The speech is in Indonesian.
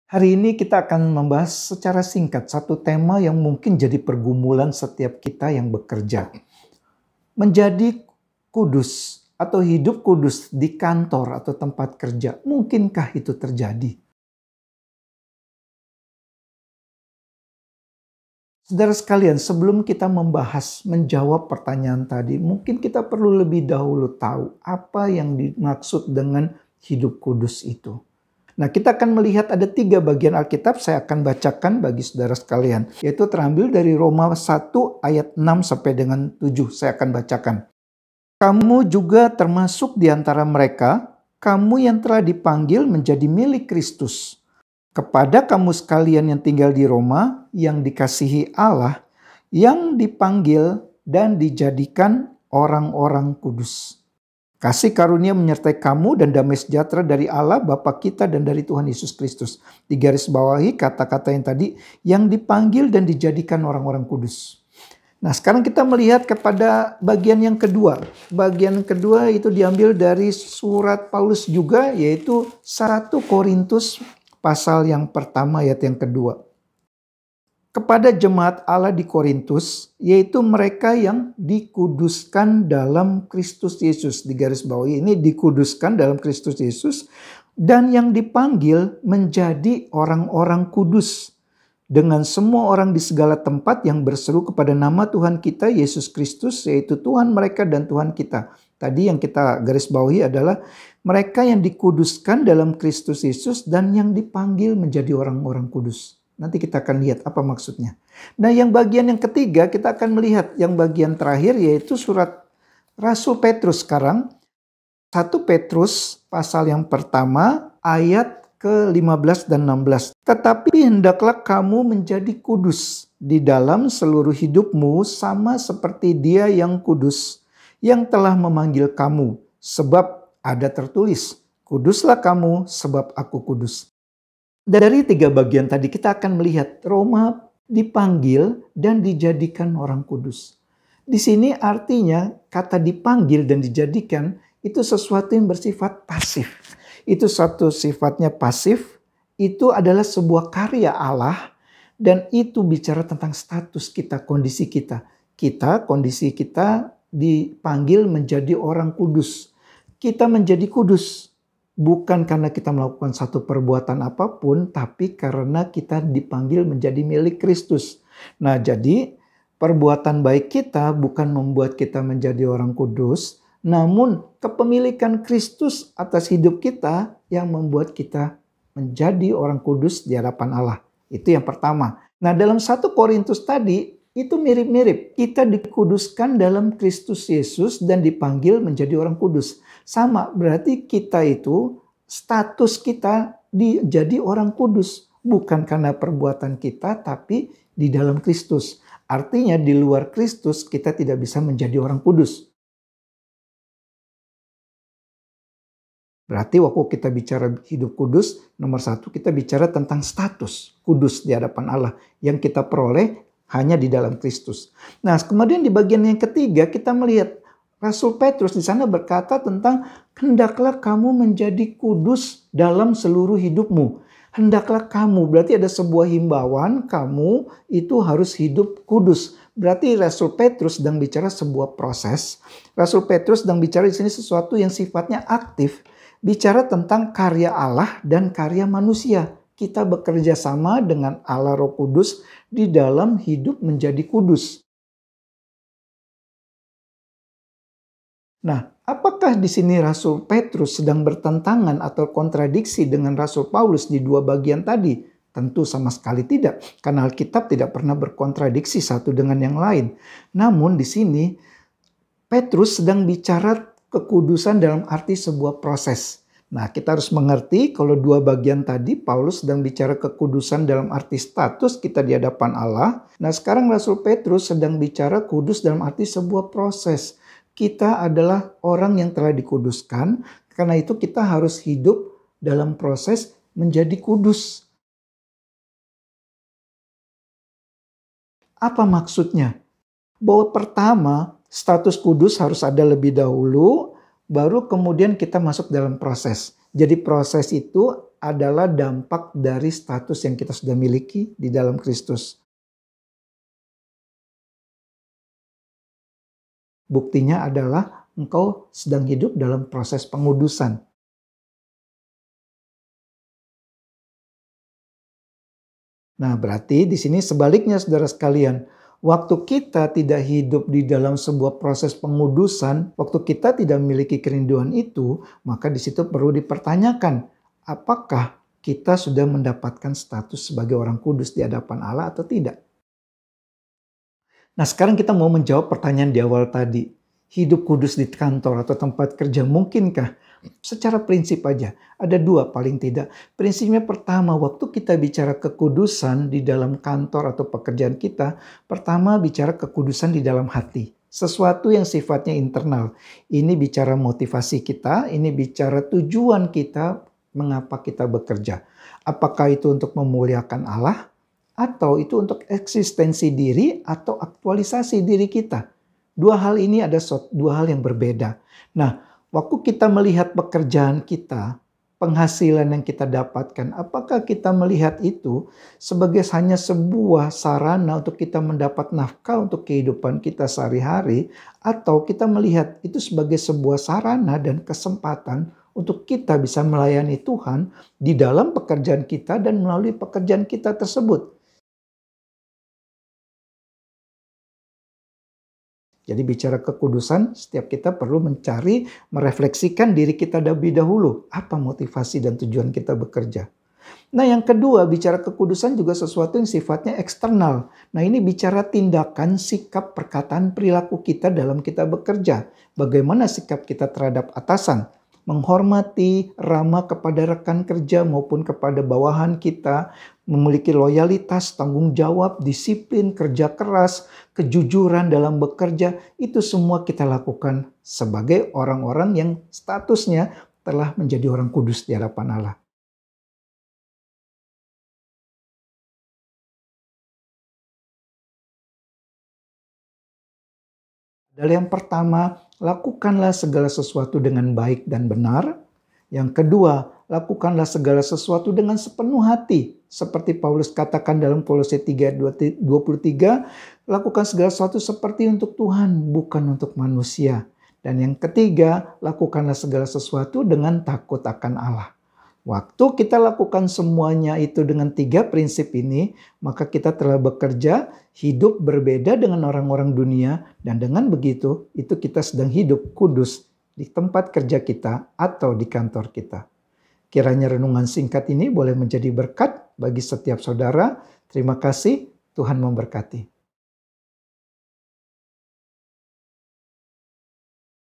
Hari ini kita akan membahas secara singkat satu tema yang mungkin jadi pergumulan setiap kita yang bekerja. Menjadi kudus atau hidup kudus di kantor atau tempat kerja. Mungkinkah itu terjadi? Saudara sekalian, sebelum kita menjawab pertanyaan tadi, mungkin kita perlu lebih dahulu tahu apa yang dimaksud dengan hidup kudus itu. Nah, kita akan melihat ada 3 bagian Alkitab, saya akan bacakan bagi saudara sekalian. Yaitu terambil dari Roma 1 ayat 6 sampai dengan 7, saya akan bacakan. Kamu juga termasuk di antara mereka, kamu yang telah dipanggil menjadi milik Kristus. Kepada kamu sekalian yang tinggal di Roma, yang dikasihi Allah, yang dipanggil dan dijadikan orang-orang kudus. Kasih karunia menyertai kamu dan damai sejahtera dari Allah Bapa kita dan dari Tuhan Yesus Kristus. Digarisbawahi kata-kata yang tadi, yang dipanggil dan dijadikan orang-orang kudus. Nah, sekarang kita melihat kepada bagian yang kedua. Bagian kedua itu diambil dari surat Paulus juga, yaitu 1 Korintus pasal yang pertama ayat yang kedua. Kepada jemaat Allah di Korintus, yaitu mereka yang dikuduskan dalam Kristus Yesus. Digarisbawahi ini dikuduskan dalam Kristus Yesus dan yang dipanggil menjadi orang-orang kudus. Dengan semua orang di segala tempat yang berseru kepada nama Tuhan kita Yesus Kristus, yaitu Tuhan mereka dan Tuhan kita. Tadi yang kita garis bawahi adalah mereka yang dikuduskan dalam Kristus Yesus dan yang dipanggil menjadi orang-orang kudus. Nanti kita akan lihat apa maksudnya. Nah, yang bagian yang ketiga kita akan melihat yang bagian terakhir, yaitu surat Rasul Petrus sekarang. 1 Petrus pasal yang pertama ayat ke-15 dan 16. Tetapi hendaklah kamu menjadi kudus di dalam seluruh hidupmu sama seperti Dia yang kudus yang telah memanggil kamu. Sebab ada tertulis, kuduslah kamu sebab aku kudus. Dari 3 bagian tadi kita akan melihat Roma dipanggil dan dijadikan orang kudus. Di sini artinya kata dipanggil dan dijadikan itu sesuatu yang bersifat pasif. Itu satu sifatnya pasif, itu adalah sebuah karya Allah dan itu bicara tentang status kita, kondisi kita. Kondisi kita dipanggil menjadi orang kudus. Kita menjadi kudus. Bukan karena kita melakukan satu perbuatan apapun, tapi karena kita dipanggil menjadi milik Kristus. Nah, jadi perbuatan baik kita bukan membuat kita menjadi orang kudus, namun kepemilikan Kristus atas hidup kita yang membuat kita menjadi orang kudus di hadapan Allah. Itu yang pertama. Nah, dalam 1 Korintus tadi itu mirip-mirip. Kita dikuduskan dalam Kristus Yesus dan dipanggil menjadi orang kudus. Sama, berarti kita itu status kita jadi orang kudus. Bukan karena perbuatan kita, tapi di dalam Kristus. Artinya di luar Kristus kita tidak bisa menjadi orang kudus. Berarti waktu kita bicara hidup kudus, nomor 1 kita bicara tentang status kudus di hadapan Allah. Yang kita peroleh hanya di dalam Kristus. Nah, kemudian di bagian yang ketiga kita melihat Rasul Petrus di sana berkata tentang hendaklah kamu menjadi kudus dalam seluruh hidupmu. Hendaklah kamu, berarti ada sebuah himbauan kamu itu harus hidup kudus. Berarti Rasul Petrus sedang bicara sebuah proses. Rasul Petrus sedang bicara di sini sesuatu yang sifatnya aktif. Bicara tentang karya Allah dan karya manusia. Kita bekerja sama dengan Allah Roh Kudus di dalam hidup menjadi kudus. Nah, apakah di sini Rasul Petrus sedang bertentangan atau kontradiksi dengan Rasul Paulus di 2 bagian tadi? Tentu sama sekali tidak, karena Alkitab tidak pernah berkontradiksi satu dengan yang lain. Namun di sini Petrus sedang bicara kekudusan dalam arti sebuah proses. Nah, kita harus mengerti kalau 2 bagian tadi Paulus sedang bicara kekudusan dalam arti status kita di hadapan Allah. Nah, sekarang Rasul Petrus sedang bicara kudus dalam arti sebuah proses. Kita adalah orang yang telah dikuduskan, karena itu kita harus hidup dalam proses menjadi kudus. Apa maksudnya? Bahwa pertama, status kudus harus ada lebih dahulu, baru kemudian kita masuk dalam proses. Jadi proses itu adalah dampak dari status yang kita sudah miliki di dalam Kristus. Buktinya adalah engkau sedang hidup dalam proses pengudusan. Nah, berarti di sini sebaliknya saudara sekalian. Waktu kita tidak hidup di dalam sebuah proses pengudusan, waktu kita tidak memiliki kerinduan itu, maka di situ perlu dipertanyakan, apakah kita sudah mendapatkan status sebagai orang kudus di hadapan Allah atau tidak? Nah, sekarang kita mau menjawab pertanyaan di awal tadi. Hidup kudus di kantor atau tempat kerja mungkinkah? Secara prinsip aja, ada dua paling tidak. Prinsipnya pertama, waktu kita bicara kekudusan di dalam kantor atau pekerjaan kita, pertama bicara kekudusan di dalam hati. Sesuatu yang sifatnya internal. Ini bicara motivasi kita, ini bicara tujuan kita, mengapa kita bekerja. Apakah itu untuk memuliakan Allah, atau itu untuk eksistensi diri atau aktualisasi diri kita. Dua hal ini ada dua hal yang berbeda. Nah, waktu kita melihat pekerjaan kita, penghasilan yang kita dapatkan, apakah kita melihat itu sebagai hanya sebuah sarana untuk kita mendapat nafkah untuk kehidupan kita sehari-hari, atau kita melihat itu sebagai sebuah sarana dan kesempatan untuk kita bisa melayani Tuhan di dalam pekerjaan kita dan melalui pekerjaan kita tersebut. Jadi bicara kekudusan, setiap kita perlu mencari, merefleksikan diri kita lebih dahulu. Apa motivasi dan tujuan kita bekerja? Nah, yang kedua, bicara kekudusan juga sesuatu yang sifatnya eksternal. Nah, ini bicara tindakan, sikap, perkataan, perilaku kita dalam kita bekerja. Bagaimana sikap kita terhadap atasan? Menghormati, ramah kepada rekan kerja maupun kepada bawahan kita, memiliki loyalitas, tanggung jawab, disiplin, kerja keras, kejujuran dalam bekerja, itu semua kita lakukan sebagai orang-orang yang statusnya telah menjadi orang kudus di hadapan Allah. Adalah yang pertama, lakukanlah segala sesuatu dengan baik dan benar. Yang kedua, lakukanlah segala sesuatu dengan sepenuh hati. Seperti Paulus katakan dalam Kolose 3:23, lakukan segala sesuatu seperti untuk Tuhan, bukan untuk manusia. Dan yang ketiga, lakukanlah segala sesuatu dengan takut akan Allah. Waktu kita lakukan semuanya itu dengan tiga prinsip ini, maka kita telah bekerja, hidup berbeda dengan orang-orang dunia, dan dengan begitu, itu kita sedang hidup kudus di tempat kerja kita atau di kantor kita. Kiranya renungan singkat ini boleh menjadi berkat bagi setiap saudara. Terima kasih, Tuhan memberkati.